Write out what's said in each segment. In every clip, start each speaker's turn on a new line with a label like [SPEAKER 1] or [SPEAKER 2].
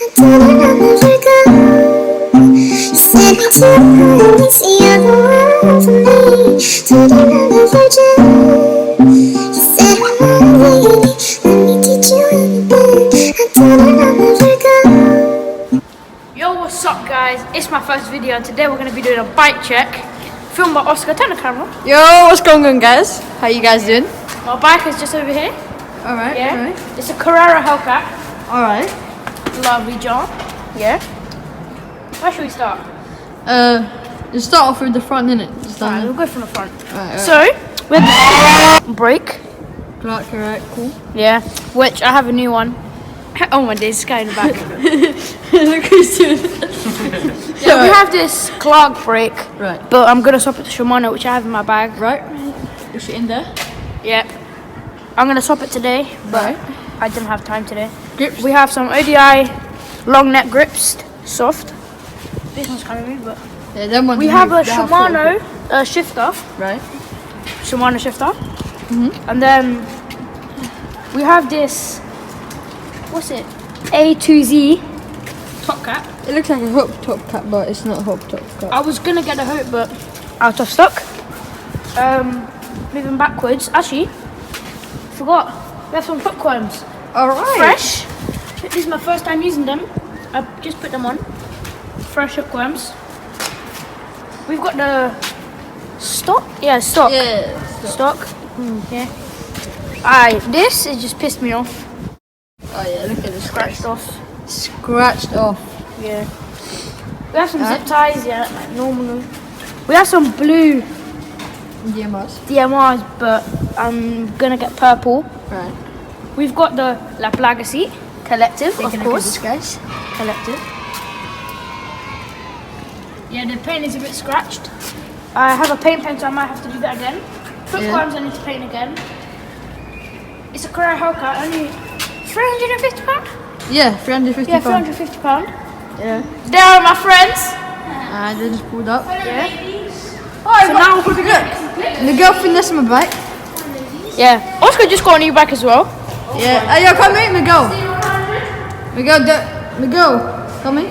[SPEAKER 1] Yo, what's up guys? It's my first video and today we're going to be doing a bike check. Filmed by Oscar. Turn the camera.
[SPEAKER 2] Yo, what's going on guys? How you guys doing?
[SPEAKER 1] My bike is just over here.
[SPEAKER 2] Alright,
[SPEAKER 1] Yeah.
[SPEAKER 2] alright.
[SPEAKER 1] It's a Carrera hellcat.
[SPEAKER 2] Alright.
[SPEAKER 1] Lovely John. Yeah. Where should we start?
[SPEAKER 2] Just start off with the front, innit? Just
[SPEAKER 1] Alright,
[SPEAKER 2] done
[SPEAKER 1] we'll go from the front.
[SPEAKER 2] Alright,
[SPEAKER 1] So, we have the brake.
[SPEAKER 2] Correct, cool.
[SPEAKER 1] Yeah. Which I have a new one. Oh my days, this guy in the back.
[SPEAKER 2] Look who's doing it.
[SPEAKER 1] Yeah, we have this Clark brake.
[SPEAKER 2] Right.
[SPEAKER 1] But I'm going to swap it to Shimano, which I have in my bag.
[SPEAKER 2] Right. Push it in there.
[SPEAKER 1] Yeah. I'm going to swap it today, but
[SPEAKER 2] Right.
[SPEAKER 1] I didn't have time today.
[SPEAKER 2] Grips.
[SPEAKER 1] We have some ODI long neck grips, soft. This one's kind of weird, but
[SPEAKER 2] Yeah, them ones.
[SPEAKER 1] we have a Shimano shifter.
[SPEAKER 2] Right.
[SPEAKER 1] Shimano shifter. And then we have this, what's it? A2Z top cap.
[SPEAKER 2] It looks like a hook top cap, but it's not a hook top cap.
[SPEAKER 1] I was gonna get a hook, but out of stock. Moving backwards. Actually, forgot. We have some hookworms.
[SPEAKER 2] Alright.
[SPEAKER 1] Fresh. This is my first time using them. I just put them on. Fresh hookworms. We've got the stock. Yeah, stock.
[SPEAKER 2] Yeah.
[SPEAKER 1] Stock. Yeah. Aye, this it just pissed me off.
[SPEAKER 2] Oh yeah, look at the
[SPEAKER 1] Scratched off.
[SPEAKER 2] Scratched off.
[SPEAKER 1] Yeah. We have some zip ties. Yeah, like normal. We have some blue DMRs, but I'm gonna get purple.
[SPEAKER 2] Right.
[SPEAKER 1] We've got the La Plaga seat, collective, of course.
[SPEAKER 2] Guys.
[SPEAKER 1] Collective. Yeah, the paint is a bit scratched. I have a paint pen, so I might have to do that again. Hookworms I need to paint again. It's a Carrera hellcat, only £350?
[SPEAKER 2] Yeah, £350.
[SPEAKER 1] Yeah, £350.
[SPEAKER 2] Yeah.
[SPEAKER 1] There are my friends.
[SPEAKER 2] They just pulled up.
[SPEAKER 1] Yeah.
[SPEAKER 2] Oh,
[SPEAKER 1] So now we'll
[SPEAKER 2] look. And the girl finessed my bike.
[SPEAKER 1] Yeah. Oscar just got a new bike as well.
[SPEAKER 2] Yeah. Hey, yo, come here, Miguel. Miguel, come here.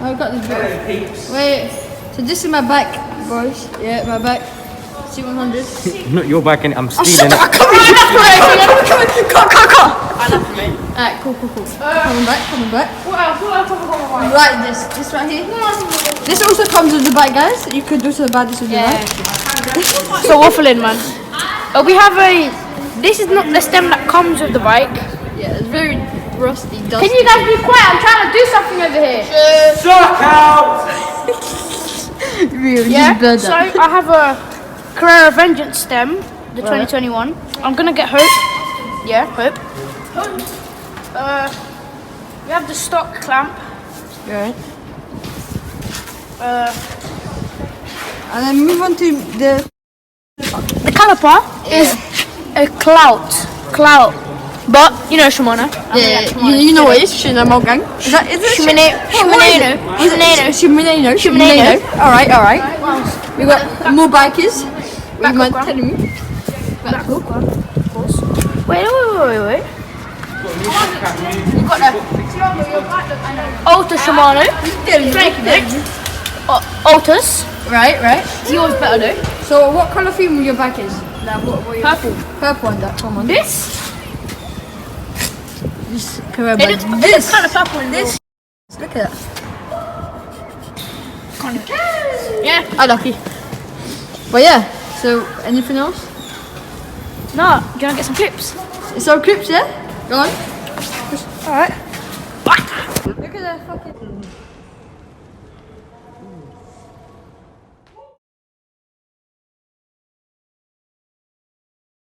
[SPEAKER 2] I've got this bike. Wait. So this is my bike, boys. Yeah, my bike. C100.
[SPEAKER 3] Not your back, and I'm stealing it.
[SPEAKER 2] Come. Alright, cool. Coming back.
[SPEAKER 1] What else have I got on my bike?
[SPEAKER 2] Right, this right here. This also comes with the bike, guys. You could also buy this with your bike.
[SPEAKER 1] So waffling, man. We have this is not the stem that comes with the bike.
[SPEAKER 2] Yeah, it's very rusty, dusty.
[SPEAKER 1] Can you guys be quiet? I'm trying to do something over here.
[SPEAKER 3] Shut out!
[SPEAKER 2] Real,
[SPEAKER 1] Yeah.
[SPEAKER 2] just
[SPEAKER 1] So I have a Carrera Vengeance stem, the 2021. I'm gonna get Hope. Yeah, Hope. We have the stock clamp.
[SPEAKER 2] Right. And then move on to the
[SPEAKER 1] caliper is a clout, but you know Shimano.
[SPEAKER 2] you know what it is, Shimano gang. Is it Shimano. Alright. We got more bikers. What you
[SPEAKER 1] hook
[SPEAKER 2] telling me?
[SPEAKER 1] Black hook one, of course. Wait. We've got the Ultra Shimano. Ultras.
[SPEAKER 2] Right.
[SPEAKER 1] Yours better though.
[SPEAKER 2] So what colour theme your bike is?
[SPEAKER 1] Purple.
[SPEAKER 2] Purple on that, come on.
[SPEAKER 1] This?
[SPEAKER 2] This Carrera
[SPEAKER 1] It looks kind of purple in this.
[SPEAKER 2] Look at that.
[SPEAKER 1] Yeah.
[SPEAKER 2] Lucky. But yeah, so anything else?
[SPEAKER 1] No, do you want to get some clips?
[SPEAKER 2] It's all clips, yeah? Go on.
[SPEAKER 1] Alright.
[SPEAKER 2] Look at that fucking...